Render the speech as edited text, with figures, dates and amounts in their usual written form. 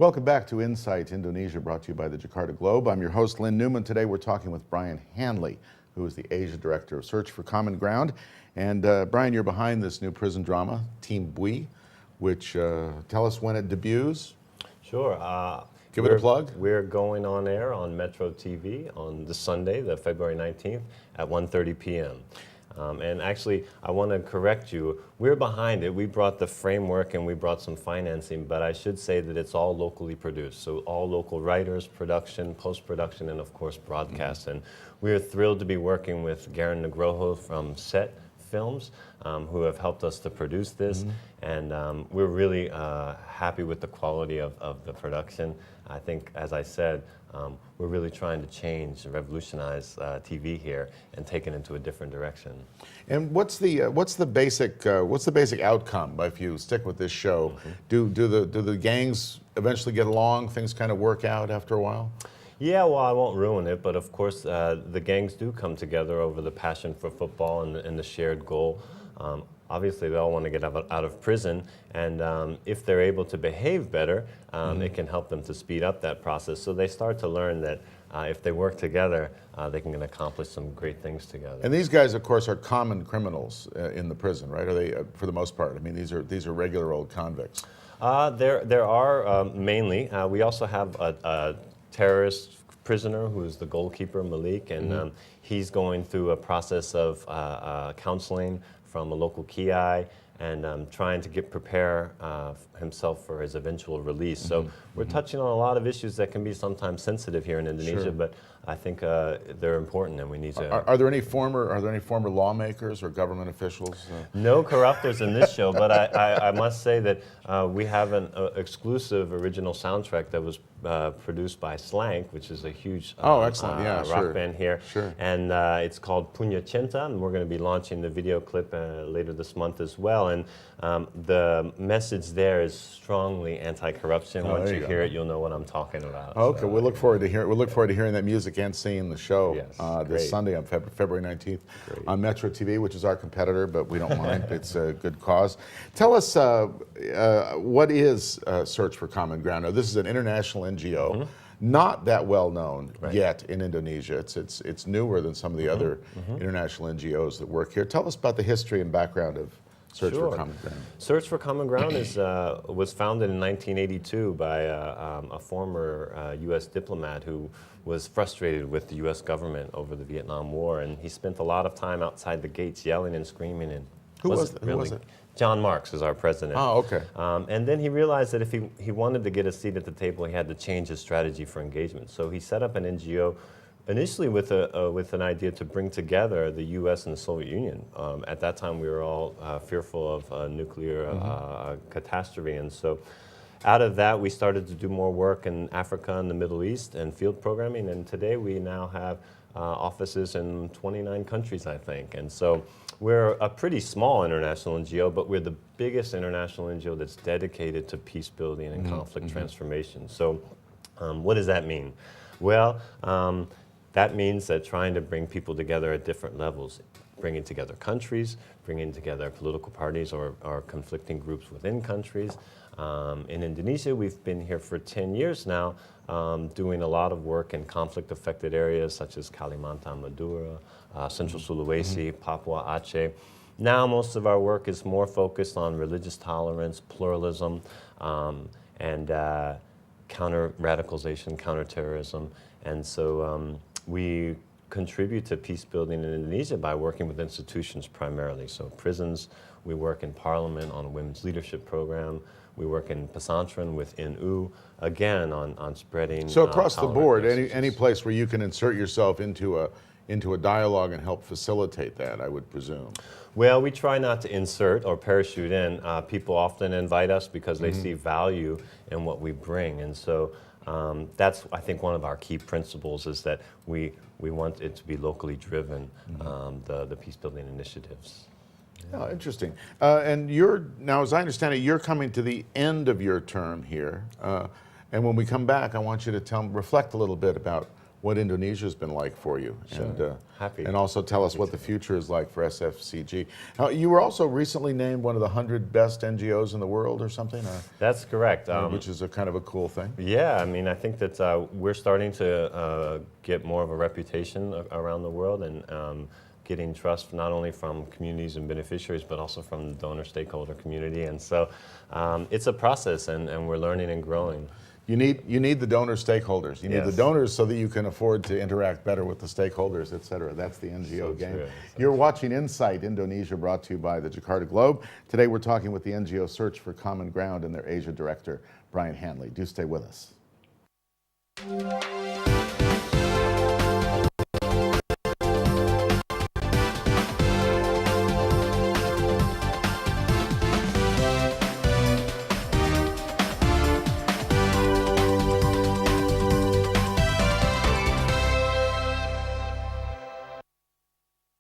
Welcome back to Insight Indonesia, brought to you by the Jakarta Globe. I'm your host, Lynn Newman. Today we're talking with Brian Hanley, who is the Asia Director of Search for Common Ground. And Brian, you're behind this new prison drama, Tim Bui, which, tell us when it debuts. Sure. Give it a plug. We're going on air on Metro TV on the Sunday, the February 19th at 1:30 p.m. And actually, I want to correct you. We're behind it. We brought the framework and we brought some financing, but I should say that it's all locally produced. So all local writers, production, post-production, and of course broadcast. And we're thrilled to be working with Garen Nugroho from Set Films, who have helped us to produce this. And we're really happy with the quality of the production. I think, as I said, we're really trying to change and revolutionize TV here and take it into a different direction. And what's the basic outcome if you stick with this show? Do the gangs eventually get along? Things kind of work out after a while? Yeah, well, I won't ruin it, but of course the gangs do come together over the passion for football and the shared goal. Obviously, they all want to get out of prison, and if they're able to behave better, it can help them to speed up that process. So they start to learn that if they work together, they can accomplish some great things together. And these guys, of course, are common criminals in the prison, right? Are they, for the most part? I mean, these are regular old convicts. There are mainly. We also have a terrorist prisoner who is the goalkeeper, Malik, and he's going through a process of counseling from a local Kiai and trying to prepare himself for his eventual release. So we're touching on a lot of issues that can be sometimes sensitive here in Indonesia, but I think they're important, and we need to. Are there any former lawmakers or government officials? No corruptors in this show, but I must say that we have an exclusive original soundtrack that was produced by Slank, which is a huge excellent, yeah, rock band here. Sure. And it's called Punya Cinta, and we're going to be launching the video clip later this month as well. And the message there is strongly anti-corruption. Once you hear it, you'll know what I'm talking about. Okay, we'll look forward to hearing that music and seeing the show this Sunday on February 19th on Metro TV, which is our competitor, but we don't mind. It's a good cause. Tell us what is Search for Common Ground? Now, this is an international NGO, not that well known yet in Indonesia. It's newer than some of the other international NGOs that work here. Tell us about the history and background of Search for Common Ground. Search for Common Ground was founded in 1982 by a former U.S. diplomat who was frustrated with the U.S. government over the Vietnam War, and he spent a lot of time outside the gates yelling and screaming. And Who was it? John Marks is our president. Oh, okay. And then he realized that if he wanted to get a seat at the table, he had to change his strategy for engagement. So he set up an NGO initially with an idea to bring together the U.S. and the Soviet Union. At that time, we were all fearful of a nuclear catastrophe, and so out of that, we started to do more work in Africa and the Middle East and field programming, and today we now have offices in 29 countries, I think. And so we're a pretty small international NGO, but we're the biggest international NGO that's dedicated to peace building and conflict transformation. So what does that mean? Well, that means that trying to bring people together at different levels, bringing together countries, bringing together political parties or conflicting groups within countries. In Indonesia, we've been here for 10 years now, doing a lot of work in conflict-affected areas such as Kalimantan, Madura, Central Sulawesi, Papua, Aceh. Now most of our work is more focused on religious tolerance, pluralism, and counter-radicalization, counterterrorism. And so we contribute to peace building in Indonesia by working with institutions primarily. So prisons, we work in parliament on a women's leadership program. We work in pesantren with NU, again on spreading. So across the board, any place where you can insert yourself into a dialogue and help facilitate that, I would presume. Well, we try not to insert or parachute in. People often invite us because they see value in what we bring, and so that's, I think, one of our key principles is that we want it to be locally driven, the peace building initiatives. Oh, interesting. And now, as I understand it, you're coming to the end of your term here. And when we come back, I want you to reflect a little bit about what Indonesia's been like for you. Sure. And also tell us what the future is like for SFCG. Now, you were also recently named one of the 100 best NGOs in the world or something? That's correct. Which is a kind of a cool thing. Yeah, I mean, I think that we're starting to get more of a reputation around the world, and getting trust not only from communities and beneficiaries, but also from the donor stakeholder community. And so it's a process, and we're learning and growing. You need the donor stakeholders. You need the donors so that you can afford to interact better with the stakeholders, et cetera. That's the NGO game. True. You're watching Insight Indonesia, brought to you by the Jakarta Globe. Today we're talking with the NGO Search for Common Ground and their Asia Director, Brian Hanley. Do stay with us.